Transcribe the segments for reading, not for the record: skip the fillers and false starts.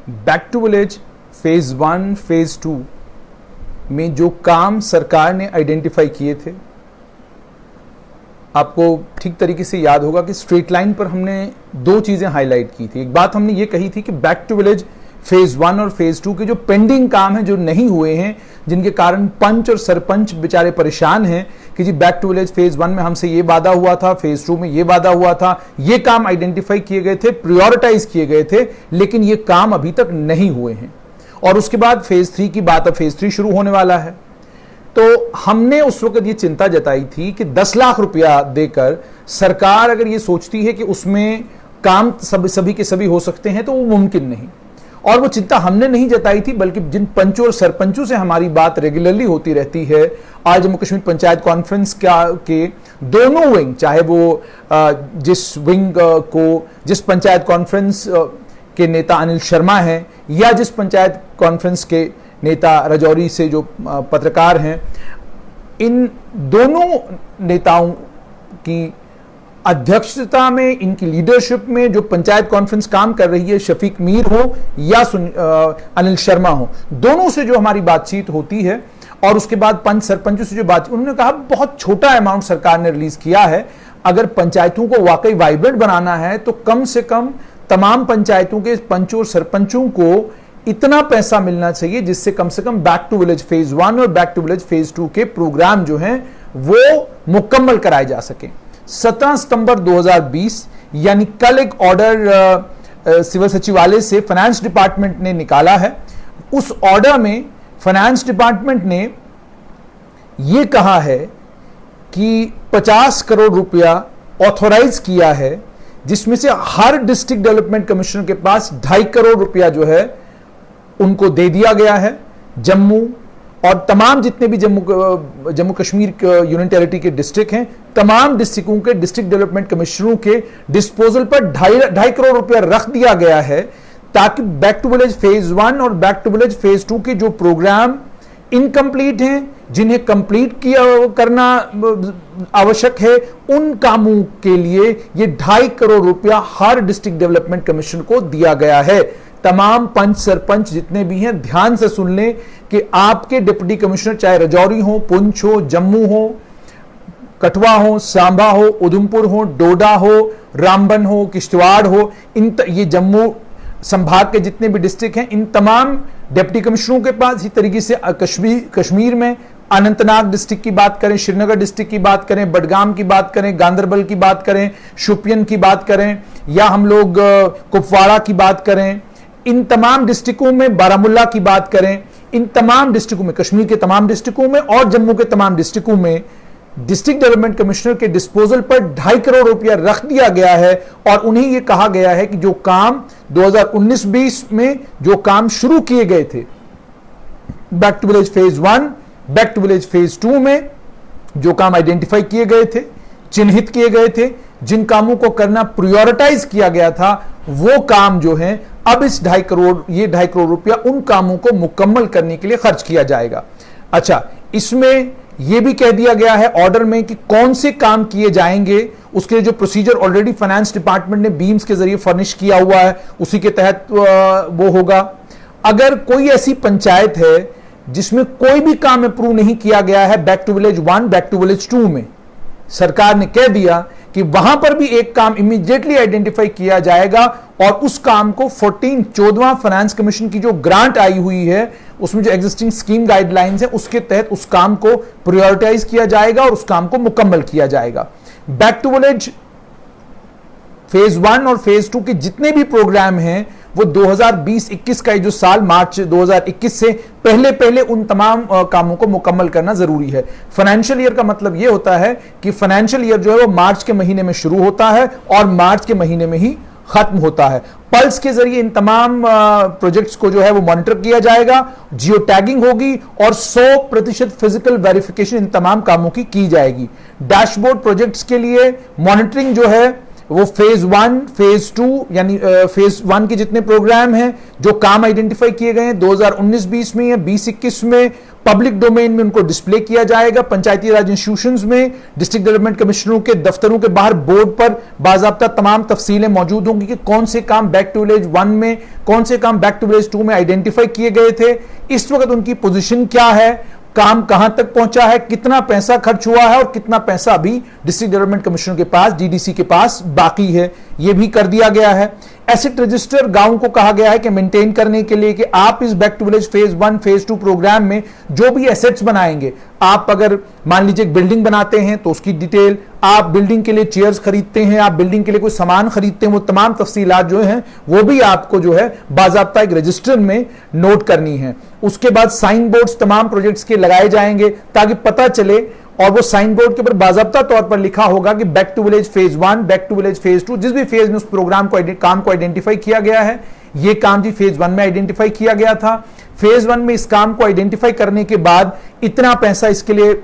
Back to village phase 1 phase 2 में जो काम सरकार ने आइडेंटिफाई किए थे, आपको ठीक तरीके से याद होगा कि स्ट्रेट लाइन पर हमने दो चीजें हाईलाइट की थी। एक बात हमने ये कही थी कि बैक टू विलेज फेज 1 और फेज 2 के जो पेंडिंग काम हैं, जो नहीं हुए हैं, जिनके कारण पंच और सरपंच बेचारे परेशान हैं कि जी बैक टू विलेज फेज 1 में हमसे ये वादा हुआ था, फेज 2 में ये वादा हुआ था, ये काम आइडेंटिफाई किए गए थे, प्रायोरिटाइज किए गए थे, लेकिन ये काम अभी तक नहीं हुए हैं। और उसके बाद फेज 3 की बात, अब फेज 3 शुरू होने वाला है। तो हमने उस वक्त ये चिंता जताई थी कि 10 लाख रुपया देकर सरकार अगर ये सोचती है कि उसमें काम सभी के सभी हो सकते हैं तो वो मुमकिन नहीं। और वो चिंता हमने नहीं जताई थी, बल्कि जिन पंचों और सरपंचों से हमारी बात रेगुलरली होती रहती है, आज जम्मू कश्मीर पंचायत कॉन्फ्रेंस के दोनों विंग, चाहे वो जिस पंचायत कॉन्फ्रेंस के नेता अनिल शर्मा हैं या जिस पंचायत कॉन्फ्रेंस के नेता राजौरी से जो पत्रकार हैं, इन दोनों नेताओं की अध्यक्षता में, इनकी लीडरशिप में जो पंचायत कॉन्फ्रेंस काम कर रही है, शफीक मीर हो या अनिल शर्मा हो, दोनों से जो हमारी बातचीत होती है और उसके बाद पंच सरपंचों से जो बात, उन्होंने कहा बहुत छोटा अमाउंट सरकार ने रिलीज किया है, अगर पंचायतों को वाकई वाइब्रेंट बनाना है तो कम से कम तमाम पंचायतों के पंचों और सरपंचों को इतना पैसा मिलना चाहिए जिससे कम से कम बैक टू विलेज फेज 1 और बैक टू विलेज फेज 2 के प्रोग्राम जो हैं वो मुकम्मल कराए जा सके। 17 सितंबर 2020 यानी कल एक ऑर्डर सिविल सचिवालय से फाइनेंस डिपार्टमेंट ने निकाला है। उस ऑर्डर में फाइनेंस डिपार्टमेंट ने यह कहा है कि 50 करोड़ रुपया ऑथोराइज किया है, जिसमें से हर डिस्ट्रिक्ट डेवलपमेंट कमिश्नर के पास 2.5 करोड़ रुपया जो है उनको दे दिया गया है। जम्मू और तमाम जितने भी जम्मू कश्मीर यूनियन टेरिटरी के डिस्ट्रिक्ट हैं, तमाम डिस्ट्रिक्टों के डिस्ट्रिक्ट डेवलपमेंट कमिश्नरों के डिस्पोजल पर 2.5 करोड़ रुपया रख दिया गया है, ताकि बैक टू विलेज फेज 1 और बैक टू विलेज फेज 2 के जो प्रोग्राम इनकम्प्लीट हैं, जिन्हें कंप्लीट करना आवश्यक है, उन कामों के लिए ये 2.5 करोड़ रुपया हर डिस्ट्रिक्ट डेवलपमेंट कमिश्नर को दिया गया है। तमाम पंच सरपंच जितने भी हैं ध्यान से सुन लें कि आपके डिप्टी कमिश्नर, चाहे राजौरी हो, पुंछ हो, जम्मू हो, कठुआ हो, सांबा हो, उधमपुर हो, डोडा हो, रामबन हो, किश्तवाड़ हो, ये जम्मू संभाग के जितने भी डिस्ट्रिक्ट हैं, इन तमाम डिप्टी कमिश्नरों के पास, इसी तरीके से कश्मीर में अनंतनाग डिस्ट्रिक्ट की बात करें, श्रीनगर डिस्ट्रिक्ट की बात करें, बडगाम की बात करें, गांदरबल की बात करें, शोपियन की बात करें, या हम लोग कुपवाड़ा की बात करें, इन तमाम डिस्ट्रिक्टों में, बारामुल्ला की बात करें, इन तमाम डिस्ट्रिक्टों में, कश्मीर के तमाम डिस्ट्रिक्टों में और जम्मू के तमाम डिस्ट्रिक्टों में डिस्ट्रिक्ट डेवलपमेंट कमिश्नर के डिस्पोजल पर 2.5 करोड़ रुपया रख दिया गया है। और उन्हें यह कहा गया है कि जो काम 2019-20 में जो काम शुरू किए गए थे back to village phase 1, back to village phase 2 में जो काम आइडेंटिफाई किए गए थे, चिन्हित किए गए थे, जिन कामों को करना प्रायोरिटाइज किया गया था, वो काम जो है अब इस 2.5 करोड़ रुपया उन कामों को मुकम्मल करने के लिए खर्च किया जाएगा। अच्छा, इसमें यह भी कह दिया गया है ऑर्डर में कि कौन से काम किए जाएंगे, उसके लिए जो प्रोसीजर ऑलरेडी फाइनेंस डिपार्टमेंट ने बीम्स के जरिए फर्निश किया हुआ है, उसी के तहत वो होगा। अगर कोई ऐसी पंचायत है जिसमें कोई भी काम अप्रूव नहीं किया गया है back to village 1, back to village 2 में, सरकार ने कह दिया कि वहां पर भी एक काम इमीडिएटली आइडेंटिफाई किया जाएगा और उस काम को 14वां फाइनेंस कमीशन की जो ग्रांट आई हुई है, उसमें जो एग्जिस्टिंग स्कीम गाइडलाइंस है, उसके तहत उस काम को प्रायोरिटाइज किया जाएगा और उस काम को मुकम्मल किया जाएगा। बैक टू विलेज फेज 1 और फेज 2 के जितने भी प्रोग्राम हैं, वो 2020-21 का जो साल, मार्च 2021 से पहले उन तमाम कामों को मुकम्मल करना जरूरी है। फाइनेंशियल ईयर का मतलब यह होता है कि फाइनेंशियल ईयर जो है वो मार्च के महीने में शुरू होता है और मार्च के महीने में ही खत्म होता है। पल्स के जरिए इन तमाम प्रोजेक्ट्स को जो है वो मॉनिटर किया जाएगा, जियो टैगिंग होगी और 100% फिजिकल वेरिफिकेशन इन तमाम कामों की जाएगी। डैशबोर्ड प्रोजेक्ट्स के लिए मॉनिटरिंग जो है वो फेज 1, फेज 2 यानी फेज 1 के जितने प्रोग्राम हैं, जो काम आइडेंटिफाई किए गए हैं 2019-20 में या 20-21 में, पब्लिक डोमेन में उनको डिस्प्ले किया जाएगा। पंचायती राज इंस्टीट्यूशंस में, डिस्ट्रिक्ट डेवलपमेंट कमिश्नरों के दफ्तरों के बाहर बोर्ड पर बाजाब्ता तमाम तफसीलें मौजूद होंगी कि कौन से काम बैक टू विलेज 1 में, कौन से काम बैक टू विलेज 2 में आइडेंटिफाई किए गए थे, इस वक्त उनकी पोजीशन क्या है, काम कहां तक पहुंचा है, कितना पैसा खर्च हुआ है और कितना पैसा अभी डिस्ट्रिक्ट डेवलपमेंट कमिश्नर के पास, डीडीसी के पास बाकी है, यह भी कर दिया गया है। एसेट रजिस्टर गांव को कहा गया है कि मेंटेन करने के लिए कि आप इस back to village phase 1, phase 2 programme में जो भी एसेट्स बनाएंगे, आप अगर मान लीजिए एक बिल्डिंग बनाते हैं तो उसकी डिटेल, आप बिल्डिंग के लिए चेयर्स खरीदते हैं, आप बिल्डिंग के लिए कोई सामान खरीदते हैं, वो तमाम तफसीलात जो हैं वो भी आपको जो है बाजाब्ता एक रजिस्टर में नोट करनी है। उसके बाद साइन बोर्ड्स तमाम प्रोजेक्ट्स के लगाए जाएंगे ताकि पता चले, और वो साइन बोर्ड के ऊपर बाजाब्ता तौर पर लिखा होगा कि back to village phase 1, back to village phase 2, जिस भी फेज में उस प्रोग्राम को काम को आइडेंटिफाई किया गया है, ये काम जी फेज 1 में आइडेंटिफाई किया गया था। फेज 1 में इस काम को आइडेंटिफाई करने के बाद इतना पैसा इसके लिए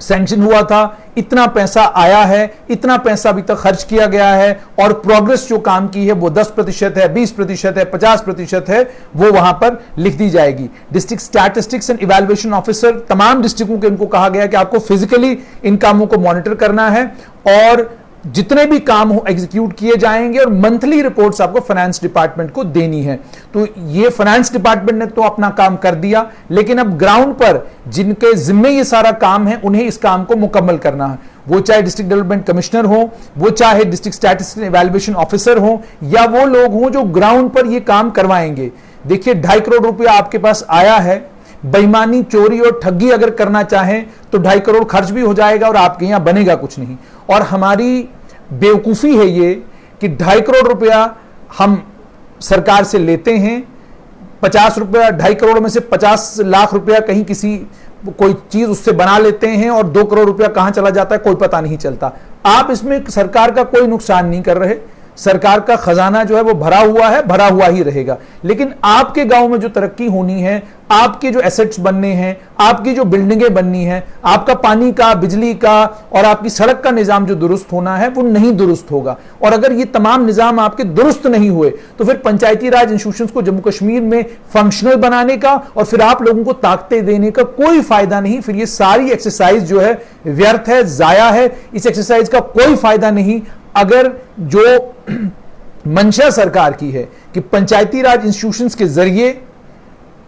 सैंक्शन हुआ था, इतना पैसा आया है, इतना पैसा अभी तक खर्च किया गया है, और प्रोग्रेस जो काम की है वो 10% है, 20% है, 50% है, वो वहां पर लिख दी जाएगी। District statistics and evaluation officer, तमाम डिस्ट्रिक्टों के इनको कहा गया कि आपको फिजिकली इन कामों को मॉनिटर करना है, और जितने भी काम हो एग्जीक्यूट किए जाएंगे, और मंथली रिपोर्ट्स आपको फाइनेंस डिपार्टमेंट को देनी है। तो ये फाइनेंस डिपार्टमेंट ने तो अपना काम कर दिया, लेकिन अब ग्राउंड पर जिनके जिम्मे ये सारा काम है उन्हें इस काम को मुकम्मल करना है, वो चाहे डिस्ट्रिक्ट डेवलपमेंट कमिश्नर हो, वो चाहे डिस्ट्रिक्ट स्टैटिस्टिक्स इवैल्यूएशन ऑफिसर हो, या वो लोग हों जो ग्राउंड पर ये काम करवाएंगे। देखिए 2.5 करोड़ रुपया आपके पास आया है, बेईमानी, चोरी और ठगी अगर करना चाहें तो 2.5 करोड़ खर्च भी हो जाएगा और आपके यहां बनेगा कुछ नहीं। और हमारी बेवकूफी है ये कि 2.5 करोड़ रुपया हम सरकार से लेते हैं, 50 रुपया, 2.5 करोड़ में से 50 लाख रुपया कहीं किसी कोई चीज उससे बना लेते हैं, और 2 करोड़ रुपया कहां चला जाता है कोई पता नहीं चलता। आप इसमें सरकार का कोई नुकसान नहीं कर रहे, सरकार का खजाना जो है वो भरा हुआ है, भरा हुआ ही रहेगा। लेकिन आपके गांव में जो तरक्की होनी है, आपके जो एसेट्स बनने हैं, आपकी जो बिल्डिंगें बननी हैं, आपका पानी का, बिजली का और आपकी सड़क का निजाम जो दुरुस्त होना है वो नहीं दुरुस्त होगा। और अगर ये तमाम निजाम आपके दुरुस्त नहीं हुए तो फिर पंचायती राज इंस्टीट्यूशंस को जम्मू कश्मीर में फंक्शनल बनाने का और फिर आप लोगों को ताकतें देने का कोई फायदा नहीं। फिर ये सारी एक्सरसाइज जो है व्यर्थ है, जाया है, इस एक्सरसाइज का कोई फायदा नहीं। अगर जो मंशा सरकार की है कि पंचायती राज इंस्टीट्यूशंस के जरिए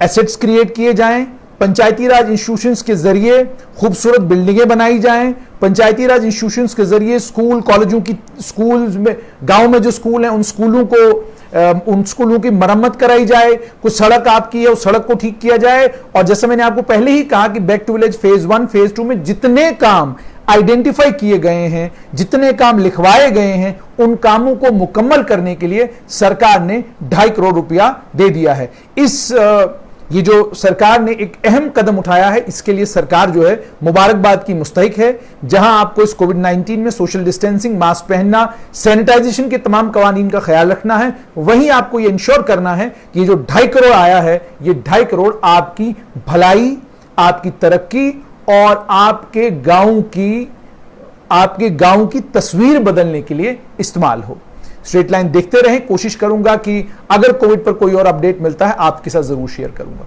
एसेट्स क्रिएट किए जाएं, पंचायती राज इंस्टीट्यूशंस के जरिए खूबसूरत बिल्डिंगें बनाई जाएं, पंचायती राज इंस्टीट्यूशंस के जरिए स्कूल, कॉलेजों की, स्कूल में, गांव में जो स्कूल हैं उन स्कूलों की मरम्मत कराई जाए, कुछ सड़क आपकी है उस सड़क को ठीक किया जाए। और जैसे मैंने आपको पहले ही कहा कि back to village phase 1, phase 2 में जितने काम आइडेंटिफाई किए गए हैं, जितने काम लिखवाए गए हैं, उन कामों को मुकम्मल करने के लिए सरकार ने 2.5 करोड़ रुपया दे दिया है। ये जो सरकार ने एक अहम कदम उठाया है, इसके लिए सरकार जो है मुबारकबाद की मुस्तहिक है। जहां आपको इस कोविड-19 में सोशल डिस्टेंसिंग, मास्क पहनना, सैनिटाइजेशन के तमाम कवानीन का ख्याल रखना है, वहीं आपको ये इंश्योर करना है कि ये जो 2.5 करोड़ आया है, ये 2.5 करोड़ आपकी भलाई, आपकी तरक्की और आपके गांव की तस्वीर बदलने के लिए इस्तेमाल हो। स्ट्रेट लाइन देखते रहें, कोशिश करूंगा कि अगर कोविड पर कोई और अपडेट मिलता है आपके साथ जरूर शेयर करूंगा।